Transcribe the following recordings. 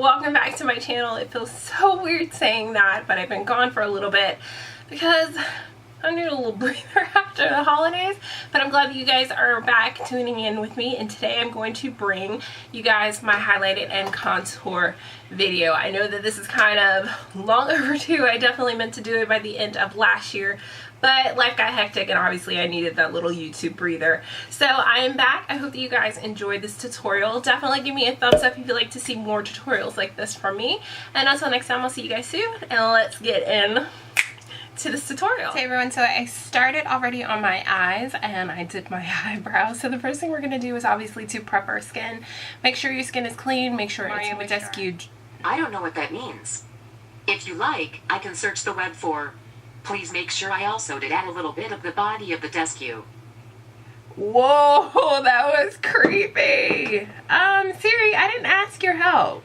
welcome back to my channel. It feels so weird saying that, but I've been gone for a little bit because I need a little breather after the holidays, but I'm glad that you guys are back tuning in with me, and today I'm going to bring you guys my highlighted and contour video. I know that this is kind of long overdue. I definitely meant to do it by the end of last year, but life got hectic and obviously I needed that little YouTube breather. So I am back. I hope that you guys enjoyed this tutorial. Definitely give me a thumbs up if you'd like to see more tutorials like this from me. And until next time, I'll see you guys soon, and let's get in to this tutorial. Hey everyone, so I started already on my eyes and I did my eyebrows. So the first thing we're going to do is obviously to prep our skin. Make sure your skin is clean, make sure it's moisturized. I don't know what that means. If you like, I can search the web for. Please make sure I also did add a little bit of the body of the Decay. Whoa, that was creepy. Siri, I didn't ask your help.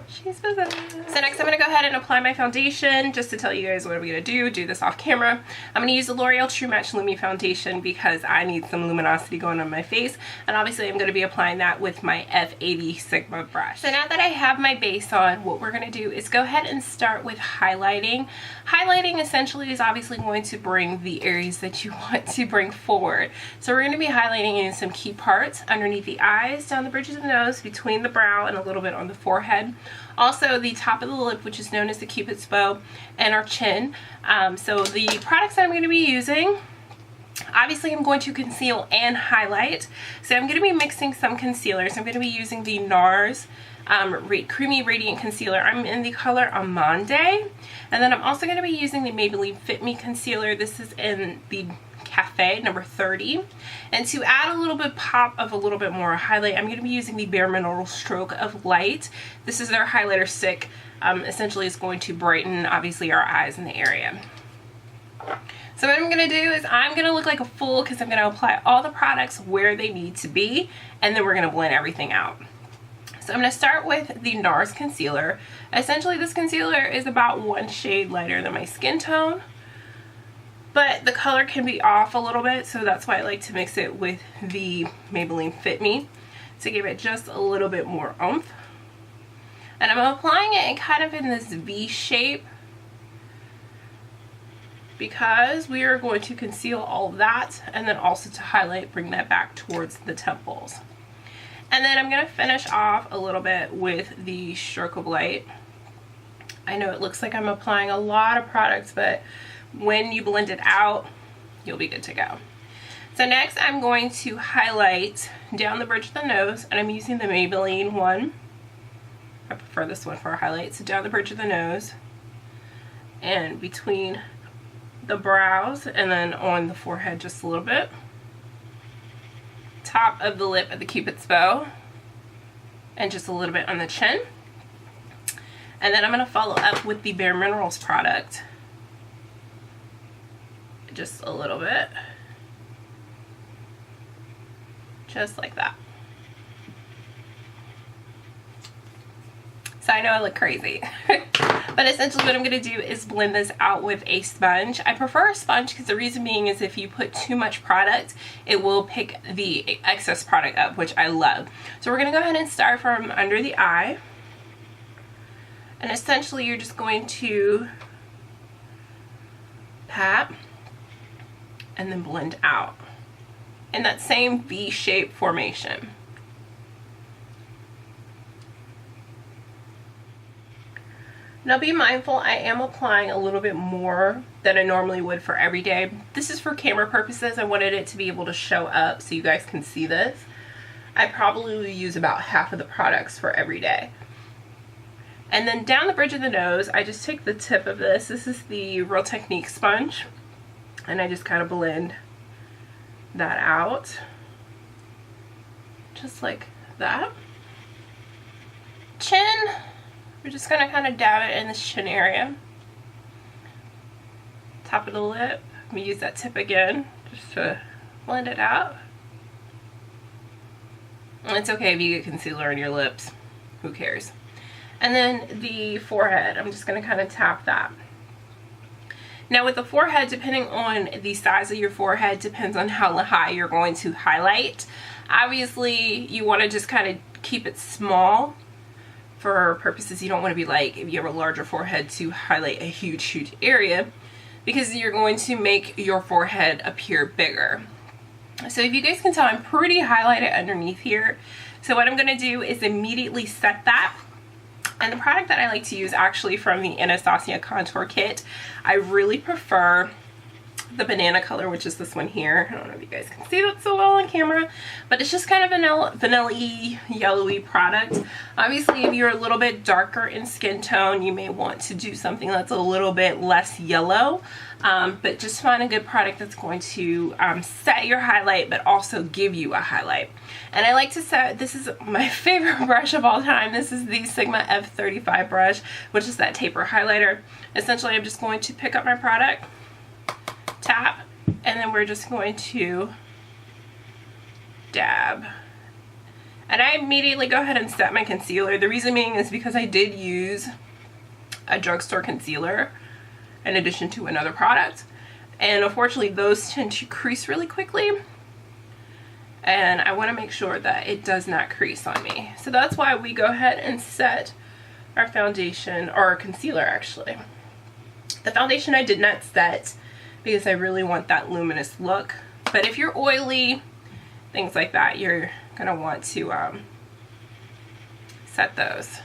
She's busy. So next I'm going to go ahead and apply my foundation. Just to tell you guys what I'm going to do this off camera. I'm going to use the L'Oreal True Match Lumi foundation because I need some luminosity going on my face. And obviously I'm going to be applying that with my F80 Sigma brush. So now that I have my base on, what we're going to do is go ahead and start with highlighting. Highlighting essentially is obviously going to bring the areas that you want to bring forward. So we're going to be highlighting in some key parts underneath the eyes, down the bridges of the nose, between the brow, and a little bit on the forehead. Also the top of the lip, which is known as the Cupid's bow, and our chin. So the products that I'm going to be using, obviously I'm going to conceal and highlight. So I'm going to be mixing some concealers. I'm going to be using the NARS Creamy Radiant Concealer. I'm in the color Amande. And then I'm also going to be using the Maybelline Fit Me Concealer. This is in the Café, number 30. And to add a little bit pop of a little bit more highlight, I'm going to be using the Bare Mineral Stroke of Light. This is their highlighter stick. Essentially it's going to brighten obviously our eyes in the area. So what I'm going to do is I'm going to look like a fool because I'm going to apply all the products where they need to be, and then we're going to blend everything out. So I'm going to start with the NARS concealer. Essentially this concealer is about one shade lighter than my skin tone, but the color can be off a little bit, so that's why I like to mix it with the Maybelline Fit Me to give it just a little bit more oomph. And I'm applying it in kind of in this V shape because we are going to conceal all of that, and then also to highlight, bring that back towards the temples. And then I'm going to finish off a little bit with the Stroke of Light. I know it looks like I'm applying a lot of products, but when you blend it out, you'll be good to go. So next I'm going to highlight down the bridge of the nose, and I'm using the Maybelline one. I prefer this one for a highlight. So down the bridge of the nose and between the brows, and then on the forehead just a little bit. Top of the lip at the Cupid's bow, and just a little bit on the chin. And then I'm going to follow up with the Bare Minerals product. Just a little bit. Just like that. So I know I look crazy. But essentially what I'm going to do is blend this out with a sponge. I prefer a sponge because the reason being is if you put too much product, it will pick the excess product up, which I love. So we're going to go ahead and start from under the eye. And essentially you're just going to pat and then blend out in that same V-shaped formation. Now be mindful, I am applying a little bit more than I normally would for every day. This is for camera purposes. I wanted it to be able to show up so you guys can see this. I probably will use about half of the products for every day. And then down the bridge of the nose, I just take the tip of this. This is the Real Technique sponge. And I just kind of blend that out. Just like that. Chin. We're just going to kind of dab it in this chin area. Top of the lip. I'm going to use that tip again just to blend it out. And it's okay if you get concealer on your lips. Who cares? And then the forehead. I'm just going to kind of tap that. Now with the forehead, depending on the size of your forehead, depends on how high you're going to highlight. Obviously, you want to just kind of keep it small. for purposes you don't want to be like, if you have a larger forehead, to highlight a huge area, because you're going to make your forehead appear bigger. So if you guys can tell, I'm pretty highlighted underneath here. So what I'm going to do is immediately set that. And the product that I like to use, actually from the Anastasia contour kit, I really prefer the banana color, which is this one here. I don't know if you guys can see that so well on camera, but it's just kind of vanilla-y, yellowy product. Obviously, if you're a little bit darker in skin tone, you may want to do something that's a little bit less yellow, but just find a good product that's going to set your highlight but also give you a highlight. And I like to set, this is my favorite brush of all time. This is the Sigma F35 brush, which is that taper highlighter. Essentially, I'm just going to pick up my product, tap, and then we're just going to dab. And I immediately go ahead and set my concealer. The reason being is because I did use a drugstore concealer in addition to another product, and unfortunately those tend to crease really quickly, and I want to make sure that it does not crease on me. So that's why we go ahead and set our foundation, or our concealer actually. The foundation I did not set because I really want that luminous look, but if you're oily, things like that, you're gonna want to set those.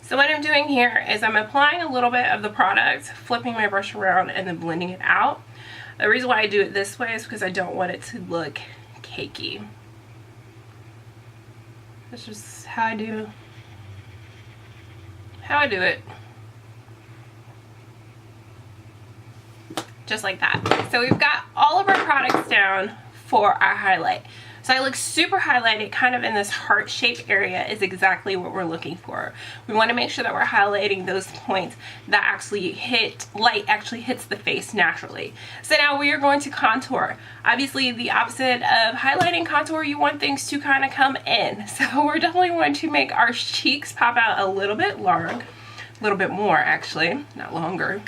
So what I'm doing here is I'm applying a little bit of the product, flipping my brush around, and then blending it out. The reason why I do it this way is because I don't want it to look cakey. That's just how I do it. Just like that. So we've got all of our products down for our highlight. So I look super highlighted, kind of in this heart-shaped area is exactly what we're looking for. We want to make sure that we're highlighting those points that actually light actually hits the face naturally. So now we are going to contour. Obviously the opposite of highlighting contour, you want things to kind of come in. So we're definitely going to make our cheeks pop out a little bit more actually, not longer.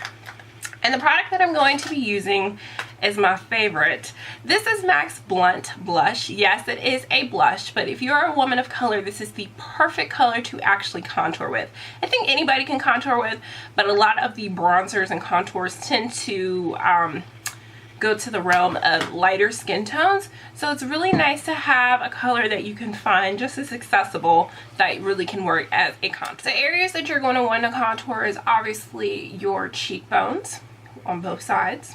And the product that I'm going to be using is my favorite. This is MAC's Blunt Blush. Yes, it is a blush, but if you're a woman of color, this is the perfect color to actually contour with. I think anybody can contour with, but a lot of the bronzers and contours tend to go to the realm of lighter skin tones. So it's really nice to have a color that you can find just as accessible that really can work as a contour. The areas that you're going to want to contour is obviously your cheekbones on both sides.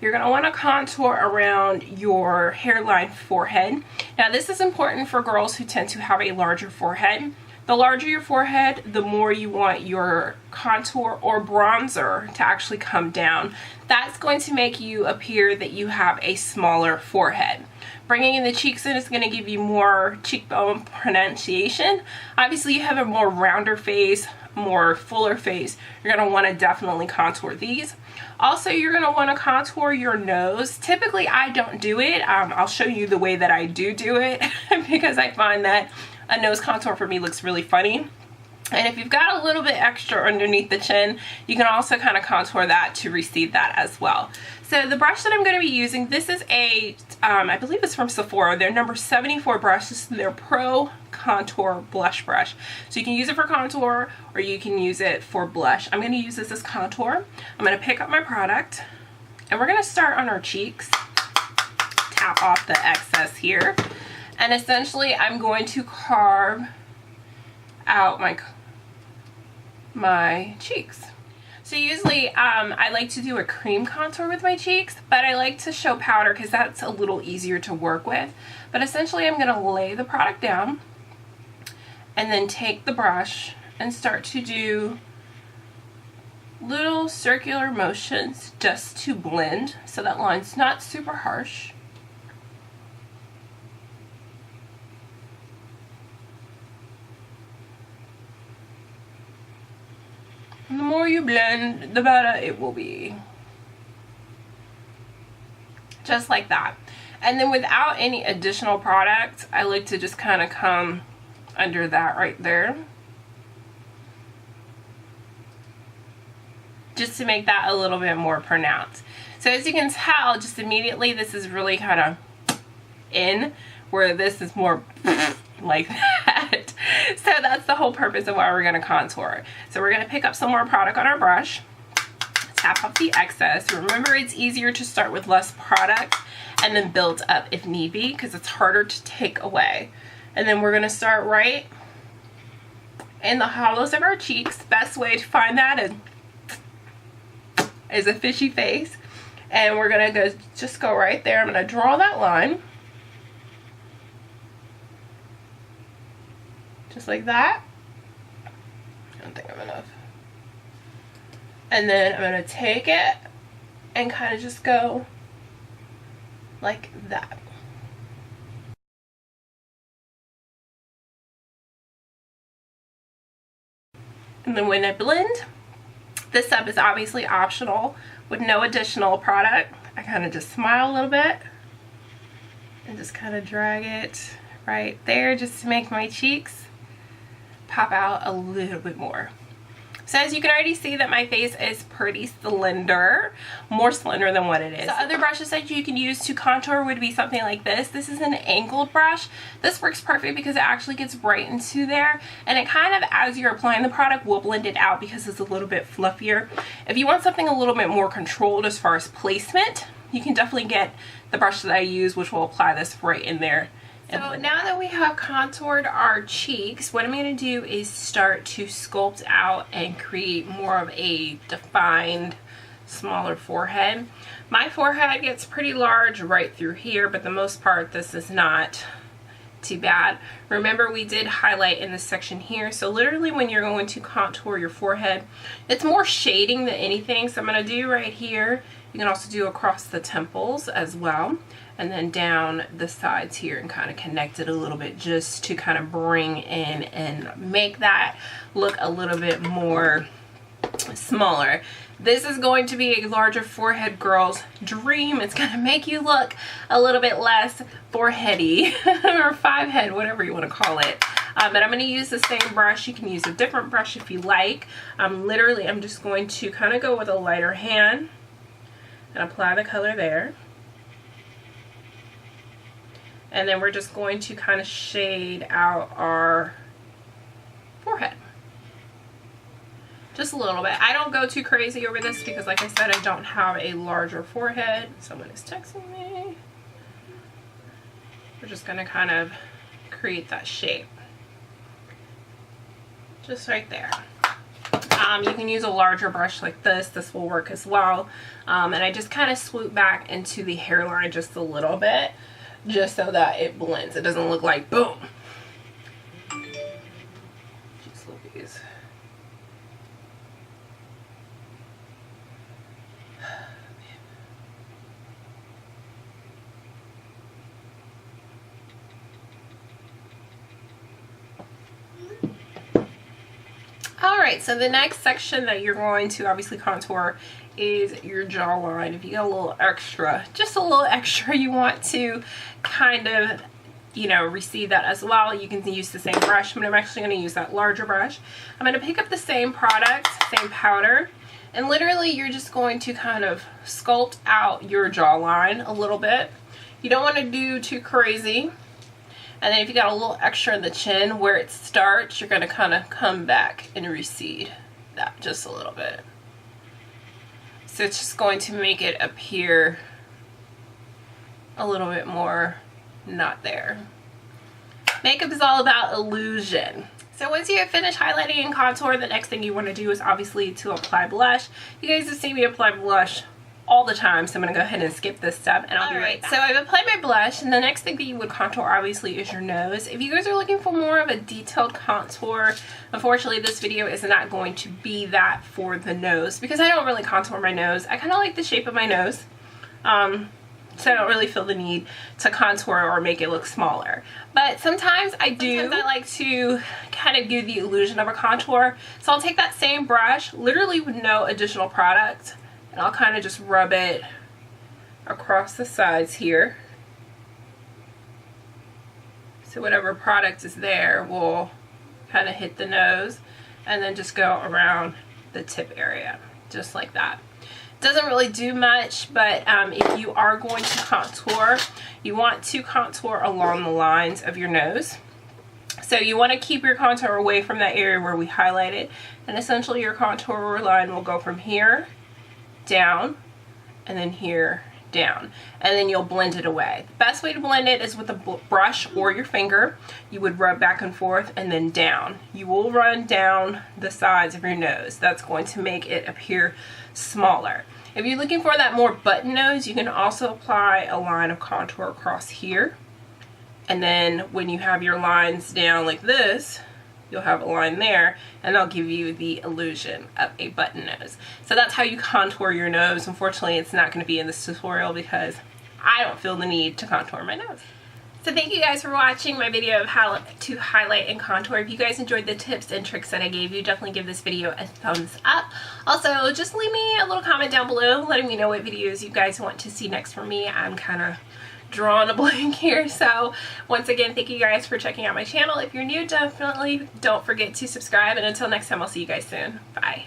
You're going to want to contour around your hairline, forehead. Now this is important for girls who tend to have a larger forehead. The larger your forehead, the more you want your contour or bronzer to actually come down. That's going to make you appear that you have a smaller forehead. Bringing in the cheeks in is going to give you more cheekbone pronunciation. Obviously you have a more rounder face, more fuller face. You're going to want to definitely contour these. Also, you're going to want to contour your nose. Typically I don't do it. I'll show you the way that I do it because I find that a nose contour for me looks really funny. And if you've got a little bit extra underneath the chin, you can also kind of contour that to recede that as well. So the brush that I'm going to be using, this is a, I believe it's from Sephora, their number 74 brush. This is their Pro Contour Blush Brush. So you can use it for contour or you can use it for blush. I'm going to use this as contour. I'm going to pick up my product and we're going to start on our cheeks. Tap off the excess here. And essentially I'm going to carve out my cheeks. So usually I like to do a cream contour with my cheeks, but I like to show powder because that's a little easier to work with. But essentially I'm going to lay the product down and then take the brush and start to do little circular motions just to blend so that line's not super harsh. And the more you blend, the better it will be. Just like that. And then without any additional product, I like to just kind of come under that right there. Just to make that a little bit more pronounced. So as you can tell, just immediately this is really kind of in, where this is more like that. lot. So that's the whole purpose of why we're going to contour. So we're going to pick up some more product on our brush, tap off the excess. Remember, it's easier to start with less product and then build up if need be, because it's harder to take away. And then we're going to start right in the hollows of our cheeks. Best way to find that is a fishy face. And we're going to just go right there. I'm going to draw that line. Just like that. I don't think I'm enough. And then I'm going to take it and kind of just go like that. And then when I blend, this step is obviously optional with no additional product. I kind of just smile a little bit and just kind of drag it right there just to make my cheeks pop out a little bit more. So as you can already see that my face is pretty slender, more slender than what it is. So other brushes that you can use to contour would be something like this. This is an angled brush. This works perfect because it actually gets right into there, and it kind of, as you're applying the product, will blend it out because it's a little bit fluffier. If you want something a little bit more controlled as far as placement, you can definitely get the brush that I use, which will apply this right in there. So now that we have contoured our cheeks, what I'm going to do is start to sculpt out and create more of a defined, smaller forehead. My forehead gets pretty large right through here, but the most part this is not too bad. Remember, we did highlight in this section here, so literally when you're going to contour your forehead, it's more shading than anything. So I'm going to do right here. You can also do across the temples as well, and then down the sides here and kind of connect it a little bit just to kind of bring in and make that look a little bit more smaller. This is going to be a larger forehead girl's dream. It's going to make you look a little bit less foreheady or five head, whatever you want to call it. But I'm going to use the same brush. You can use a different brush if you like. Literally, I'm just going to kind of go with a lighter hand and apply the color there. And then we're just going to kind of shade out our forehead. Just a little bit. I don't go too crazy over this because, like I said, I don't have a larger forehead. Someone is texting me. We're just going to kind of create that shape. Just right there. You can use a larger brush like this. This will work as well. And I just kind of swoop back into the hairline just a little bit, just so that it blends. It doesn't look like boom. Jeez Louise. Alright, so the next section that you're going to obviously contour is your jawline. If you get a little extra, just a little extra, you want to kind of, you know, receive that as well, you can use the same brush, but I'm actually going to use that larger brush. I'm going to pick up the same product, same powder, and literally you're just going to kind of sculpt out your jawline a little bit. You don't want to do too crazy. And then if you got a little extra in the chin where it starts, you're going to kind of come back and recede that just a little bit. So it's just going to make it appear a little bit more not there. Makeup is all about illusion. So once you have finished highlighting and contour, the next thing you want to do is obviously to apply blush. You guys have seen me apply blush all the time, so I'm going to go ahead and skip this step and I'll be right back. So I've applied my blush, and the next thing that you would contour obviously is your nose. If you guys are looking for more of a detailed contour, unfortunately this video is not going to be that for the nose because I don't really contour my nose. I kind of like the shape of my nose, so I don't really feel the need to contour or make it look smaller. But sometimes I do. Sometimes I like to kind of give the illusion of a contour. So I'll take that same brush, literally with no additional product, and I'll kind of just rub it across the sides here. So whatever product is there will kind of hit the nose and then just go around the tip area, just like that. Doesn't really do much, but if you are going to contour, you want to contour along the lines of your nose. So you want to keep your contour away from that area where we highlighted, and essentially your contour line will go from here down and then here down, and then you'll blend it away. The best way to blend it is with a brush or your finger. You would rub back and forth and then down. You will run down the sides of your nose. That's going to make it appear smaller. If you're looking for that more button nose, you can also apply a line of contour across here. And then when you have your lines down like this, you'll have a line there, and that'll give you the illusion of a button nose. So that's how you contour your nose. Unfortunately, it's not going to be in this tutorial because I don't feel the need to contour my nose. So thank you guys for watching my video of how to highlight and contour. If you guys enjoyed the tips and tricks that I gave you, definitely give this video a thumbs up. Also, just leave me a little comment down below letting me know what videos you guys want to see next from me. I'm kind of drawing a blank here. So once again, thank you guys for checking out my channel. If you're new, definitely don't forget to subscribe, and until next time, I'll see you guys soon. Bye.